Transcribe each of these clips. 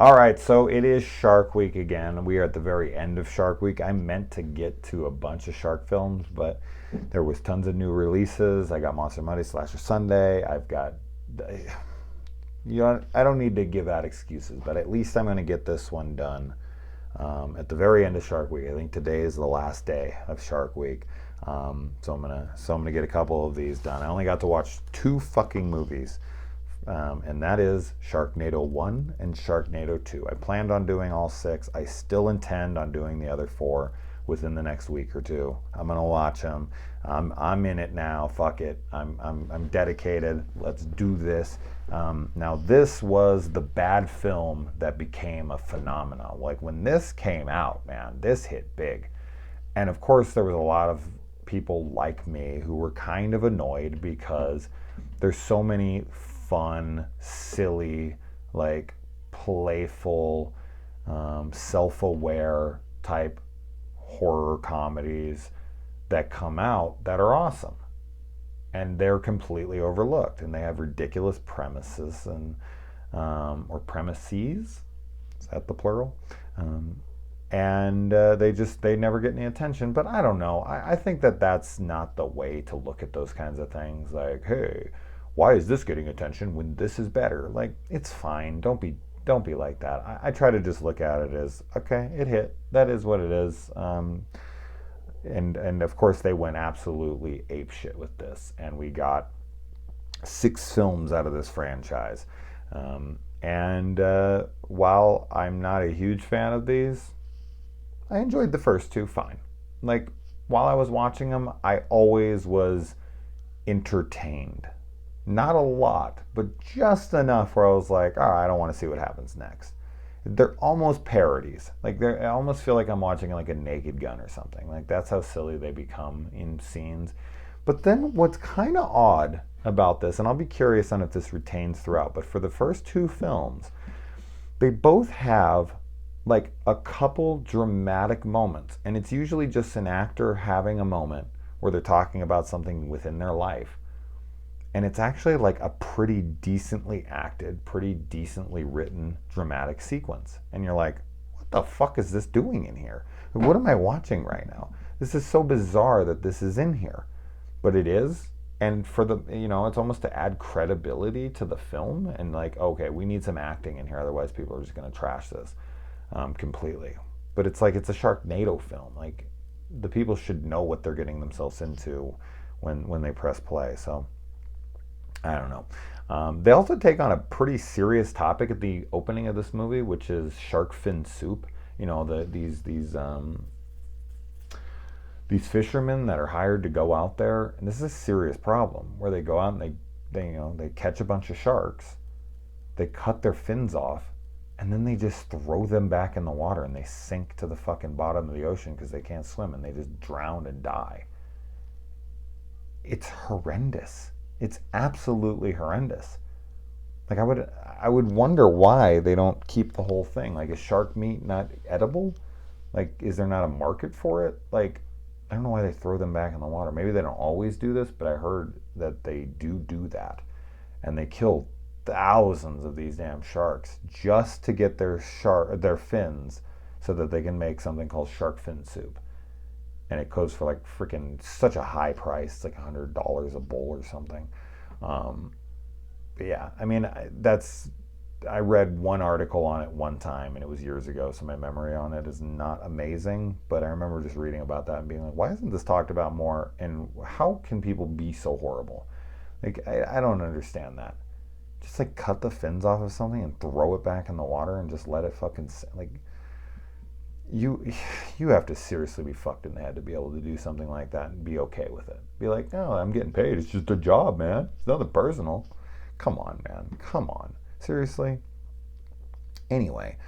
All right, so it is Shark Week again. We are at the very end of Shark Week. I meant to get to a bunch of shark films, but there was tons of new releases. I got Monster Monday, Slasher Sunday. I've got, I don't need to give out excuses, but at least I'm going to get this one done at the very end of Shark Week. I think today is the last day of Shark Week. So I'm gonna get a couple of these done. I only got to watch two fucking movies, and that is Sharknado 1 and Sharknado 2. I planned on doing all six. I still intend on doing the other four within the next week or two. I'm gonna watch them. I'm in it now. Fuck it. I'm dedicated. Let's do this. Now this was the bad film that became a phenomenon. Like when this came out, man, this hit big. And of course, there was a lot of people like me who were kind of annoyed because there's so many fun, silly, like playful, self-aware type horror comedies that come out that are awesome. And they're completely overlooked. And they have ridiculous premises and or premises. Is that the plural? And they never get any attention. But I don't know. I think that that's not the way to look at those kinds of things. Like, hey, why is this getting attention when this is better? Like, it's fine. Don't be like that. I try to just look at it as, okay, it hit. That is what it is. And of course they went absolutely apeshit with this, and we got 6 films out of this franchise. And while I'm not a huge fan of these, I enjoyed the first two fine. Like, while I was watching them, I always was entertained. Not a lot, but just enough where I was like, all right, I don't want to see what happens next. They're almost parodies. Like, I almost feel like I'm watching like a Naked Gun or something. Like, that's how silly they become in scenes. But then what's kind of odd about this, and I'll be curious on if this retains throughout, but for the first two films, they both have like a couple dramatic moments, and it's usually just an actor having a moment where they're talking about something within their life, and it's actually like a pretty decently acted, pretty decently written dramatic sequence, and you're like, what the fuck is this doing in here? What am I watching right now? This is so bizarre that this is in here, but it is. And for the, it's almost to add credibility to the film, and like, okay, we need some acting in here, otherwise people are just going to trash this completely. But it's like, it's a Sharknado film. Like, the people should know what they're getting themselves into when they press play. So I don't know. They also take on a pretty serious topic at the opening of this movie, which is shark fin soup. These fishermen that are hired to go out there, and this is a serious problem, where they go out and they catch a bunch of sharks, they cut their fins off, and then they just throw them back in the water, and they sink to the fucking bottom of the ocean because they can't swim, and they just drown and die. It's horrendous. It's absolutely horrendous. Like, I would wonder why they don't keep the whole thing. Like, is shark meat not edible? Like, is there not a market for it? Like, I don't know why they throw them back in the water. Maybe they don't always do this, but I heard that they do that. And they kill thousands of these damn sharks just to get their fins so that they can make something called shark fin soup. And it goes for like freaking such a high price. It's like $100 a bowl or something. But yeah, I mean, I read one article on it one time, and it was years ago, so my memory on it is not amazing. But I remember just reading about that and being like, why isn't this talked about more? And how can people be so horrible? Like, I don't understand that. Just like cut the fins off of something and throw it back in the water and just let it fucking, like, you have to seriously be fucked in the head to be able to do something like that and be okay with it. Be like, no, I'm getting paid. It's just a job, man. It's nothing personal. Come on, man. Come on. Seriously? Anyway,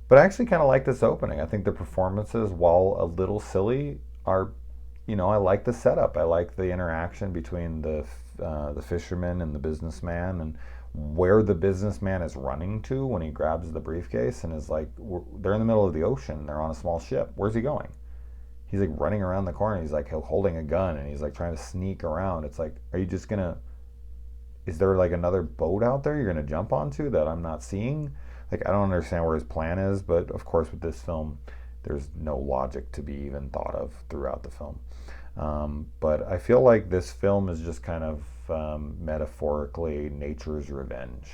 but I actually kind of like this opening. I think the performances, while a little silly, are, I like the setup. I like the interaction between the fisherman and the businessman, and where the businessman is running to when he grabs the briefcase and is like, they're in the middle of the ocean. They're on a small ship. Where's he going? He's like running around the corner. He's like holding a gun, and he's like trying to sneak around. It's like, are you just going to, is there like another boat out there you're going to jump onto that I'm not seeing? Like, I don't understand where his plan is, but of course, with this film, there's no logic to be even thought of throughout the film. But I feel like this film is just kind of metaphorically nature's revenge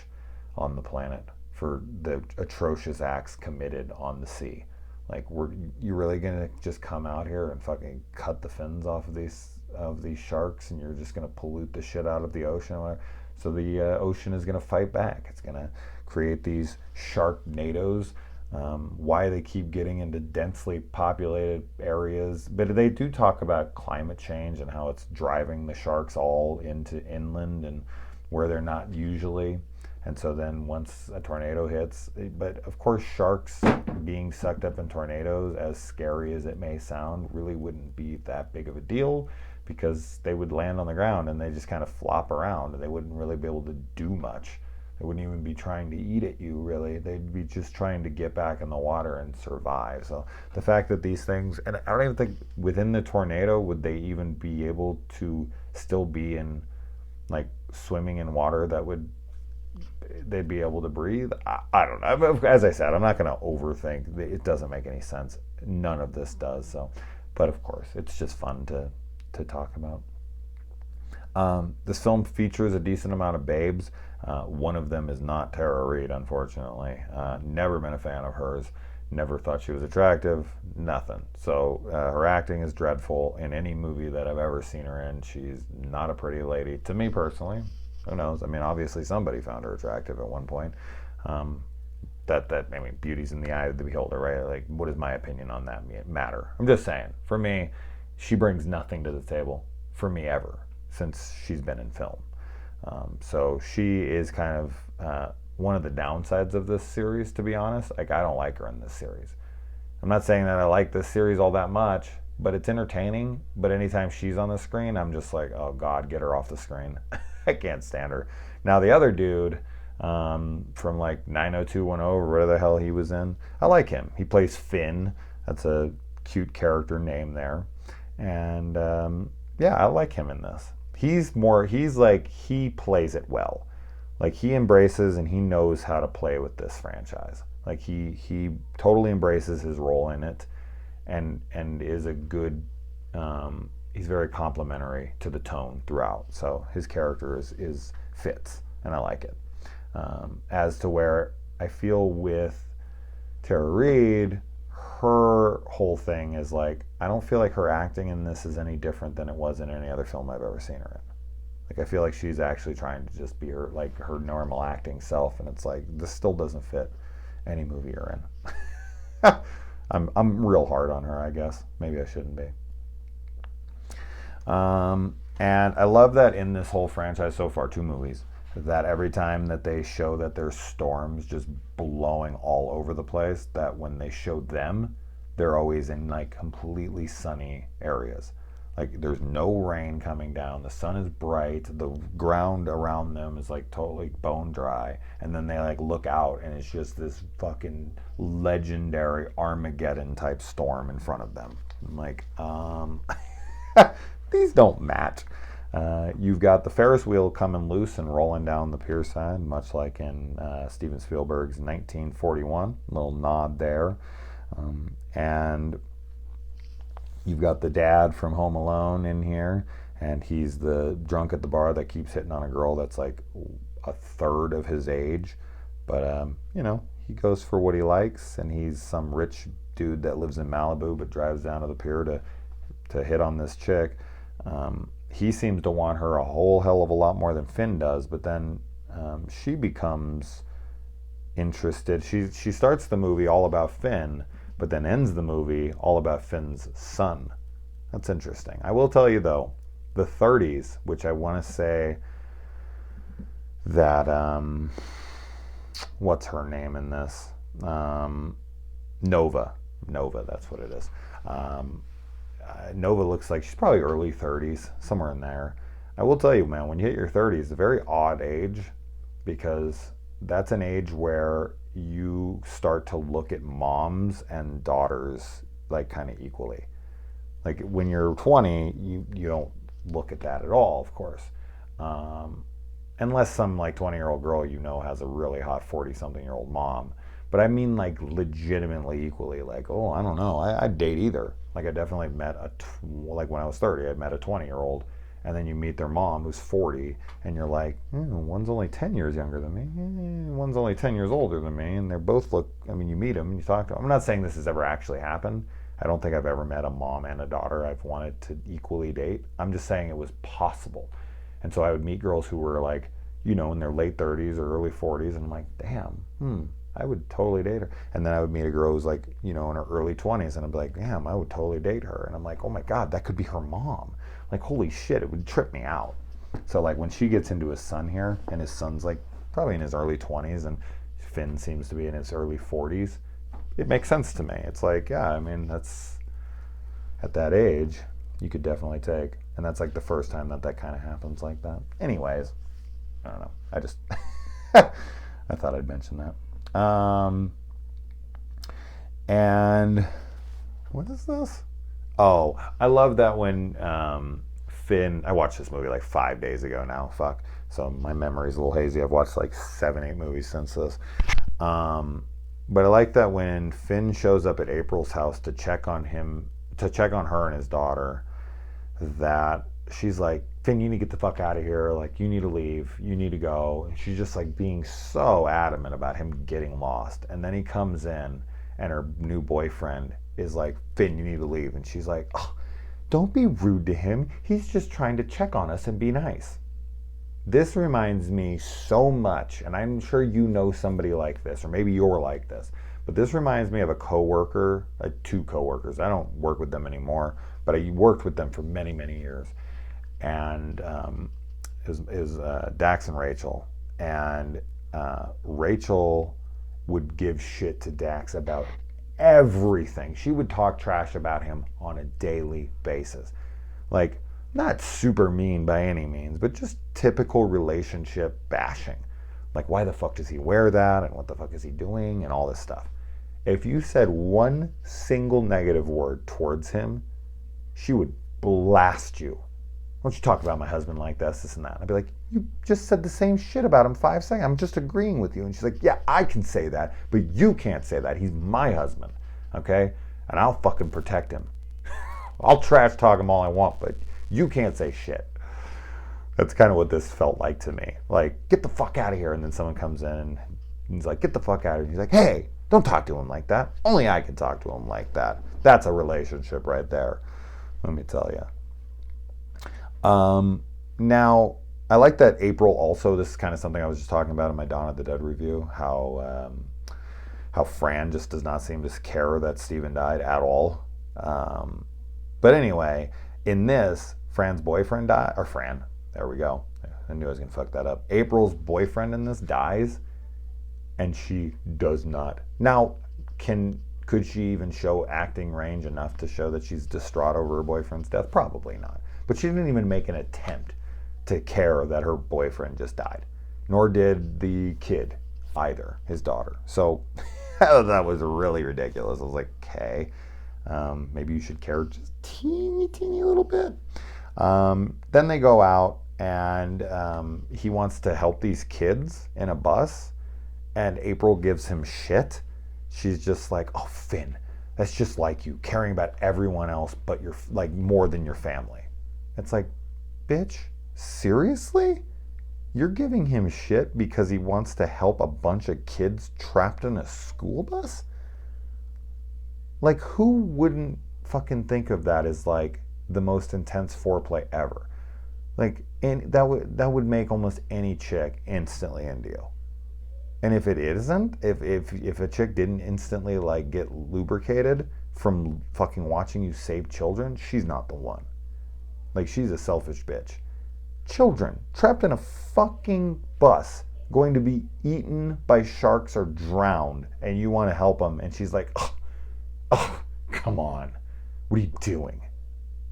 on the planet for the atrocious acts committed on the sea. Like, you really gonna just come out here and fucking cut the fins off of these sharks, and you're just gonna pollute the shit out of the ocean? So the ocean is gonna fight back. It's gonna create these sharknadoes. Why they keep getting into densely populated areas, but they do talk about climate change and how it's driving the sharks all into inland and where they're not usually. And so then once a tornado hits, but of course sharks being sucked up in tornadoes, as scary as it may sound, really wouldn't be that big of a deal, because they would land on the ground and they just kind of flop around and they wouldn't really be able to do much. They wouldn't even be trying to eat at you, really. They'd be just trying to get back in the water and survive. So the fact that these things, and I don't even think within the tornado would they even be able to still be in, like, swimming in water that would, they'd be able to breathe. I don't know. As I said, I'm not going to overthink. It doesn't make any sense. None of this does. So, but of course, it's just fun to talk about. This film features a decent amount of babes. One of them is not Tara Reid, unfortunately. Never been a fan of hers. Never thought she was attractive. Nothing. So her acting is dreadful in any movie that I've ever seen her in. She's not a pretty lady. To me personally, who knows? I mean, obviously somebody found her attractive at one point. I mean, beauty's in the eye of the beholder, right? Like, what does my opinion on that matter? I'm just saying. For me, she brings nothing to the table. For me, ever, since she's been in film. So she is kind of one of the downsides of this series, to be honest. Like, I don't like her in this series. I'm not saying that I like this series all that much, but it's entertaining. But anytime she's on the screen, I'm just like, oh God, get her off the screen. I can't stand her. Now the other dude from like 90210 or whatever the hell he was in, I like him. He plays Finn. That's a cute character name there. And yeah, I like him in this. He's like, he plays it well. Like, he embraces and he knows how to play with this franchise. Like, he totally embraces his role in it, and is a good, he's very complimentary to the tone throughout. So his character is fits, and I like it. As to where I feel with Tara Reid, her whole thing is like, I don't feel like her acting in this is any different than it was in any other film I've ever seen her in. Like, I feel like she's actually trying to just be her normal acting self, and it's like, this still doesn't fit any movie you're in. I'm real hard on her, I guess. Maybe I shouldn't be. And I love that in this whole franchise so far, 2 movies, that every time that they show that there's storms just blowing all over the place, that when they show them, they're always in like completely sunny areas. Like, there's no rain coming down, the sun is bright, the ground around them is like totally bone dry, and then they like look out and it's just this fucking legendary Armageddon type storm in front of them. I'm like, these don't match. You've got the Ferris wheel coming loose and rolling down the pier side, much like in Steven Spielberg's 1941. Little nod there. And you've got the dad from Home Alone in here, and he's the drunk at the bar that keeps hitting on a girl that's like a third of his age. But, you know, he goes for what he likes, and he's some rich dude that lives in Malibu but drives down to the pier to hit on this chick. He seems to want her a whole hell of a lot more than Finn does, but then she becomes interested. She starts the movie all about Finn, but then ends the movie all about Finn's son. That's interesting. I will tell you, though, the 30s, which I want to say that, what's her name in this? Nova, that's what it is. Nova looks like she's probably early 30s, somewhere in there. I will tell you, man, when you hit your 30s, it's a very odd age, because that's an age where you start to look at moms and daughters like kind of equally. Like, when you're 20, you don't look at that at all, of course. Unless some like 20-year-old girl you know has a really hot 40-something-year-old mom. But I mean like legitimately equally. Like, oh, I don't know. I'd date either. Like I definitely met like when I was 30, I met a 20-year-old. And then you meet their mom who's 40, and you're like, one's only 10 years younger than me, one's only 10 years older than me, and they both look, I mean, you meet them and you talk to them. I'm not saying this has ever actually happened. I don't think I've ever met a mom and a daughter I've wanted to equally date. I'm just saying it was possible. And so I would meet girls who were like, in their late 30s or early 40s, and I'm like, damn, I would totally date her. And then I would meet a girl who's like, in her early 20s, and I'd be like, damn, I would totally date her. And I'm like, oh my God, that could be her mom. Like, holy shit, it would trip me out. So, like, when she gets into his son here, and his son's, like, probably in his early 20s, and Finn seems to be in his early 40s, it makes sense to me. It's like, yeah, I mean, that's, at that age, you could definitely take. And that's, like, the first time that kind of happens like that. Anyways, I don't know. I just, I thought I'd mention that. And what is this? Oh, I love that when Finn, I watched this movie like 5 days ago now, fuck. So my memory's a little hazy. I've watched like 7, 8 movies since this. But I like that when Finn shows up at April's house to check on her and his daughter, that she's like, Finn, you need to get the fuck out of here. Like, you need to leave. You need to go. And she's just like being so adamant about him getting lost. And then he comes in and her new boyfriend is like, Finn, you need to leave. And she's like, oh, don't be rude to him. He's just trying to check on us and be nice. This reminds me so much, and I'm sure you know somebody like this, or maybe you're like this, but this reminds me of a coworker, 2 coworkers. I don't work with them anymore, but I worked with them for many, many years. And it was Dax and Rachel. And Rachel would give shit to Dax about everything. She would talk trash about him on a daily basis. Like, not super mean by any means, but just typical relationship bashing. Like, why the fuck does he wear that? And what the fuck is he doing? And all this stuff. If you said one single negative word towards him, she would blast you. Why don't you talk about my husband like this and that? I'd be like, you just said the same shit about him 5 seconds. I'm just agreeing with you. And she's like, yeah, I can say that, but you can't say that. He's my husband, okay? And I'll fucking protect him. I'll trash talk him all I want, but you can't say shit. That's kind of what this felt like to me. Like, get the fuck out of here. And then someone comes in and he's like, get the fuck out of here. He's like, hey, don't talk to him like that. Only I can talk to him like that. That's a relationship right there. Let me tell you. Now, I like that April also, this is kind of something I was just talking about in my Dawn of the Dead review, how Fran just does not seem to care that Steven died at all. But anyway, in this, Fran's boyfriend died, or Fran, there we go. I knew I was going to fuck that up. April's boyfriend in this dies, and she does not. Now, could she even show acting range enough to show that she's distraught over her boyfriend's death? Probably not. But she didn't even make an attempt to care that her boyfriend just died. Nor did the kid either, his daughter. So that was really ridiculous. I was like, okay, maybe you should care just teeny little bit. Then they go out and he wants to help these kids in a bus, and April gives him shit. She's just like, oh, Finn, that's just like you, caring about everyone else but your, like, more than your family. It's like, bitch, seriously? You're giving him shit because he wants to help a bunch of kids trapped in a school bus? Like, who wouldn't fucking think of that as, like, the most intense foreplay ever? Like, and that would make almost any chick instantly into you. And if it isn't, if a chick didn't instantly, like, get lubricated from fucking watching you save children, she's not the one. Like, she's a selfish bitch. Children trapped in a fucking bus, going to be eaten by sharks or drowned, and you want to help them, and she's like, oh, come on. What are you doing?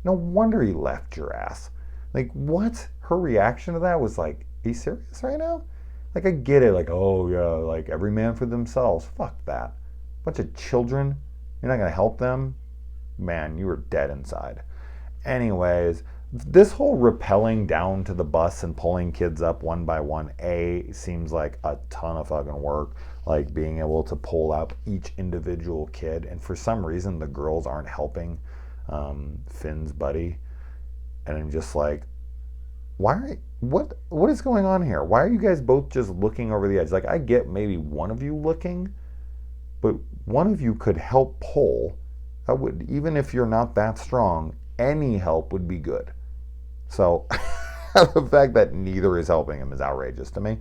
No wonder he left your ass. Like, what? Her reaction to that was like, are you serious right now? Like, I get it, like, oh yeah, like, every man for themselves. Fuck that. Bunch of children, you're not gonna help them? Man, you were dead inside. Anyways, this whole rappelling down to the bus and pulling kids up one by one, seems like a ton of fucking work. like being able to pull out each individual kid. And for some reason, the girls aren't helping Finn's buddy. And I'm just like, what is going on here? Why are you guys both just looking over the edge? Like, I get maybe one of you looking, but one of you could help pull. That would, even if you're not that strong, any help would be good. So the fact that neither is helping him is outrageous to me.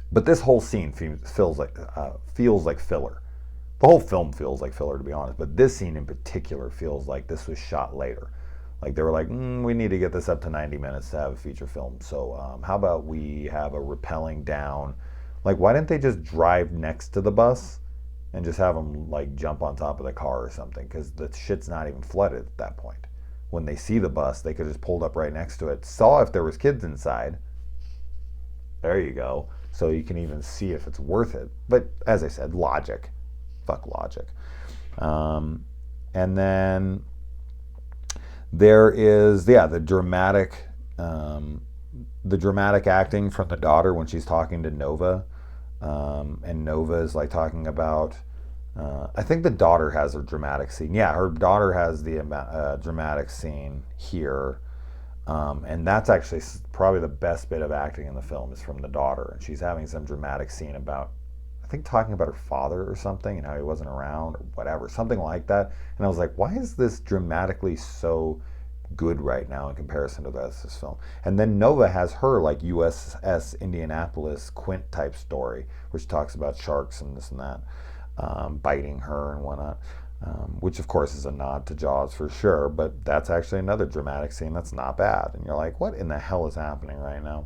But this whole scene feels like filler. The whole film feels like filler, to be honest. But this scene in particular feels like this was shot later. Like they were like, we need to get this up to 90 minutes to have a feature film. So how about we have a rappelling down? Like, why didn't they just drive next to the bus and just have them like jump on top of the car or something? Because the shit's not even flooded at that point. When they see the bus, they could just pulled up right next to it, saw if there was kids inside. There you go. So you can even see if it's worth it. But as I said, logic. Fuck logic. And then there is, the dramatic acting from the daughter when she's talking to Nova. And Nova is like talking about, I think the daughter has a dramatic scene. Yeah, her daughter has the dramatic scene here. And that's actually probably the best bit of acting in the film is from the daughter. And she's having some dramatic scene about, I think, talking about her father or something and how he wasn't around or whatever, something like that. And I was like, why is this dramatically so good right now in comparison to the rest of this film? And then Nova has her like USS Indianapolis Quint type story, which talks about sharks and this and that, biting her and whatnot. Which of course is a nod to Jaws for sure, but that's actually another dramatic scene that's not bad. And you're like, what in the hell is happening right now?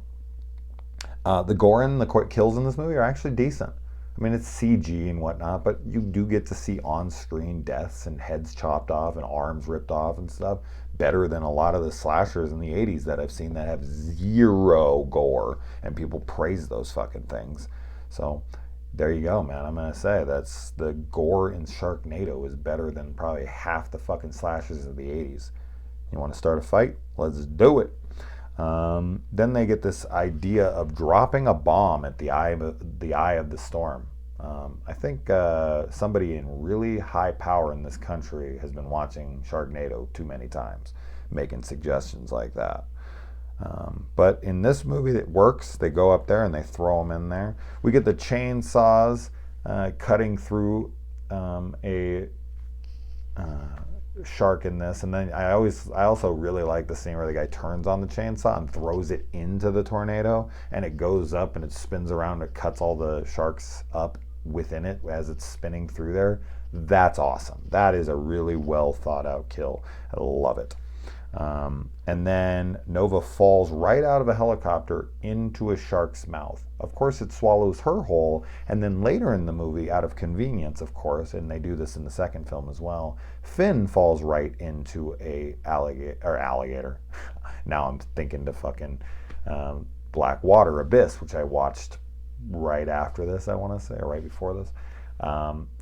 The gore and the kills in this movie are actually decent. I mean, it's CG and whatnot, but you do get to see on-screen deaths and heads chopped off and arms ripped off and stuff, better than a lot of the slashers in the 80s that I've seen that have zero gore, and people praise those fucking things. So there you go, man. I'm going to say that's the gore in Sharknado is better than probably half the fucking slashers of the 80s. You want to start a fight? Let's do it. Then they get this idea of dropping a bomb at the eye of the storm. I think somebody in really high power in this country has been watching Sharknado too many times, making suggestions like that. But in this movie, it works. They go up there and they throw them in there. We get the chainsaws cutting through a shark in this, and then I also really like the scene where the guy turns on the chainsaw and throws it into the tornado, and it goes up and it spins around. It cuts all the sharks up within it as it's spinning through there. That's awesome. That is a really well thought out kill. I love it. And then Nova falls right out of a helicopter into a shark's mouth. Of course, it swallows her whole, and then later in the movie, out of convenience, of course, and they do this in the second film as well, Finn falls right into a alligator. Now I'm thinking to fucking Blackwater Abyss, which I watched right after this, I want to say, or right before this.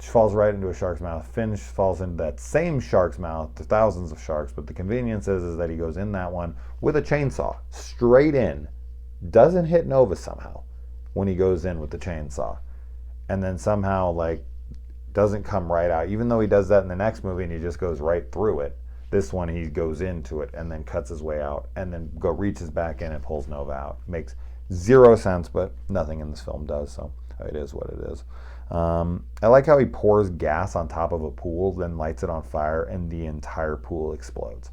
She falls right into a shark's mouth. Finn falls into that same shark's mouth. There's thousands of sharks, but the convenience is that he goes in that one with a chainsaw, straight in. Doesn't hit Nova somehow when he goes in with the chainsaw. And then somehow, like, doesn't come right out. Even though he does that in the next movie and he just goes right through it. This one, he goes into it and then cuts his way out and then reaches back in and pulls Nova out. Makes zero sense, but nothing in this film does, so it is what it is. I like how he pours gas on top of a pool, then lights it on fire, and the entire pool explodes.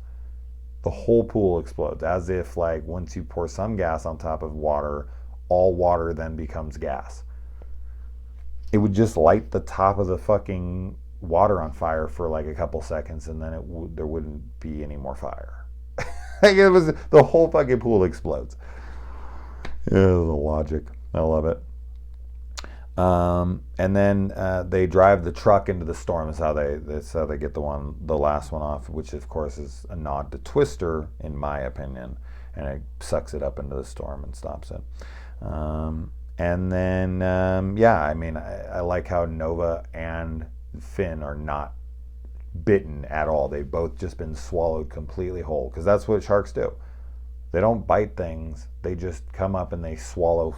The whole pool explodes, as if, like, once you pour some gas on top of water, all water then becomes gas. It would just light the top of the fucking water on fire for like a couple seconds, and then there wouldn't be any more fire. Like, it was, the whole fucking pool explodes. Yeah, the logic. I love it. And then they drive the truck into the storm. That's how they get the last one off, which of course is a nod to Twister, in my opinion, and it sucks it up into the storm and stops it. And then I mean, I like how Nova and Finn are not bitten at all. They've both just been swallowed completely whole, because that's what sharks do. They don't bite things. They just come up and they swallow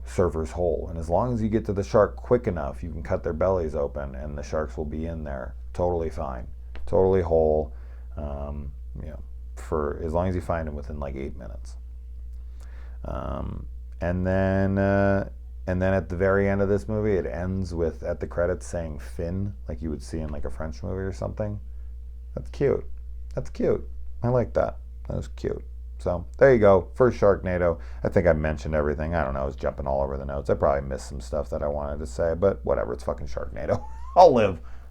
surfer's hole. And as long as you get to the shark quick enough, you can cut their bellies open and the sharks will be in there totally fine, totally whole, um, you know, for as long as you find them within like 8 minutes. Um, and then at the very end of this movie, it ends with at the credits saying "fin," like you would see in like a French movie or something. That's cute. That's cute. I like that. That was cute. So there you go. First Sharknado. I think I mentioned everything. I don't know. I was jumping all over the notes. I probably missed some stuff that I wanted to say, but whatever. It's fucking Sharknado. I'll live.